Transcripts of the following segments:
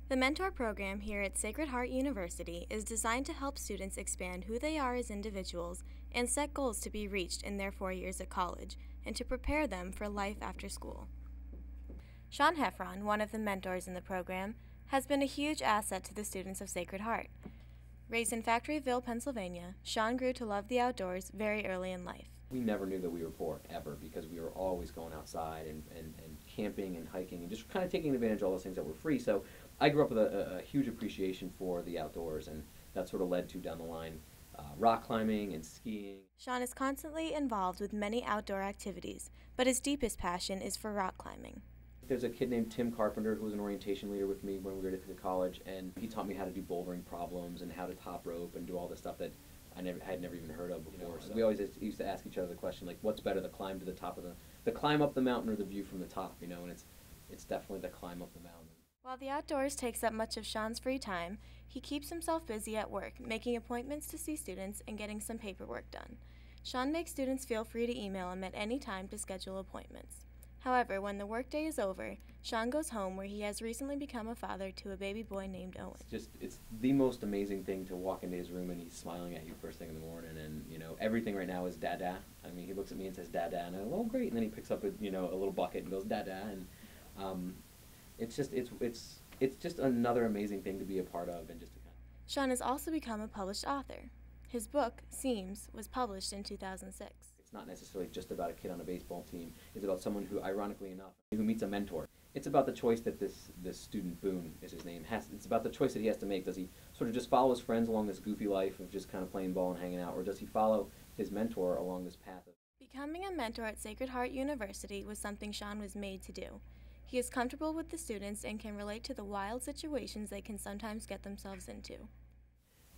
The Mentor program here at Sacred Heart University is designed to help students expand who they are as individuals and set goals to be reached in their 4 years at college and to prepare them for life after school. Sean Heffron, one of the mentors in the program, has been a huge asset to the students of Sacred Heart. Raised in Factoryville, Pennsylvania, Sean grew to love the outdoors very early in life. We never knew that we were poor, ever, because we were always going outside and camping and hiking and just kind of taking advantage of all those things that were free. So I grew up with a huge appreciation for the outdoors, and that sort of led to, down the line, rock climbing and skiing. Sean is constantly involved with many outdoor activities, but his deepest passion is for rock climbing. There's a kid named Tim Carpenter who was an orientation leader with me when we were at college, and he taught me how to do bouldering problems and how to top rope and do all this stuff that I had never even heard of before. So we always used to ask each other the question, like, what's better, the climb to the top of the climb up the mountain or the view from the top, and it's definitely the climb up the mountain. While the outdoors takes up much of Sean's free time, he keeps himself busy at work, making appointments to see students and getting some paperwork done. Sean makes students feel free to email him at any time to schedule appointments. However, when the workday is over, Sean goes home where he has recently become a father to a baby boy named Owen. It's the most amazing thing to walk into his room and he's smiling at you first thing in the morning, and everything right now is Dada. I mean, he looks at me and says Dada, and I go, oh great, and then he picks up a little bucket and goes Dada, and it's just another amazing thing to be a part of, and just to kind of. Sean has also become a published author. His book, Seams, was published in 2006. It's not necessarily just about a kid on a baseball team. It's about someone who, ironically enough, who meets a mentor. It's about the choice that this student, Boone is his name, it's about the choice that he has to make. Does he sort of just follow his friends along this goofy life of just kind of playing ball and hanging out, or does he follow his mentor along this path of. Becoming a mentor at Sacred Heart University was something Sean was made to do. He is comfortable with the students and can relate to the wild situations they can sometimes get themselves into.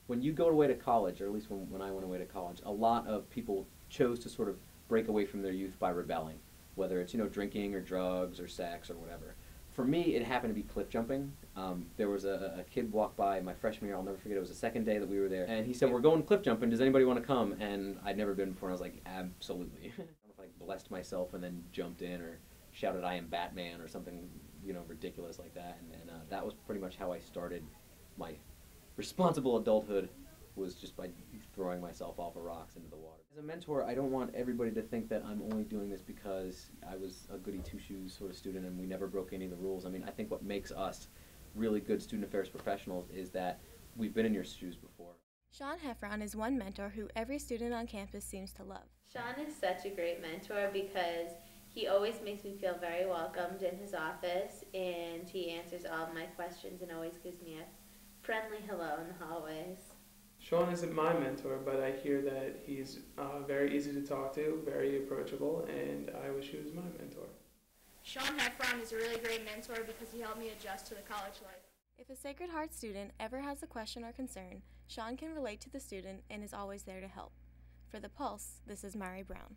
When you go away to college, or at least when I went away to college, a lot of people chose to sort of break away from their youth by rebelling, whether it's drinking or drugs or sex or whatever. For me, it happened to be cliff jumping. There was a kid walked by my freshman year, I'll never forget, it was the second day that we were there, and he said, we're going cliff jumping, does anybody want to come? And I'd never been before, and I was like, absolutely. I don't know if I blessed myself and then jumped in, or shouted I am Batman or something ridiculous like that, and that was pretty much how I started my responsible adulthood, was just by throwing myself off of rocks into the water. As a mentor, I don't want everybody to think that I'm only doing this because I was a goody two-shoes sort of student and we never broke any of the rules. I mean, I think what makes us really good student affairs professionals is that we've been in your shoes before. Sean Heffron is one mentor who every student on campus seems to love. Sean is such a great mentor because he always makes me feel very welcomed in his office, and he answers all of my questions and always gives me a friendly hello in the hallways. Sean isn't my mentor, but I hear that he's very easy to talk to, very approachable, and I wish he was my mentor. Sean Heffron is a really great mentor because he helped me adjust to the college life. If a Sacred Heart student ever has a question or concern, Sean can relate to the student and is always there to help. For The Pulse, this is Mary Brown.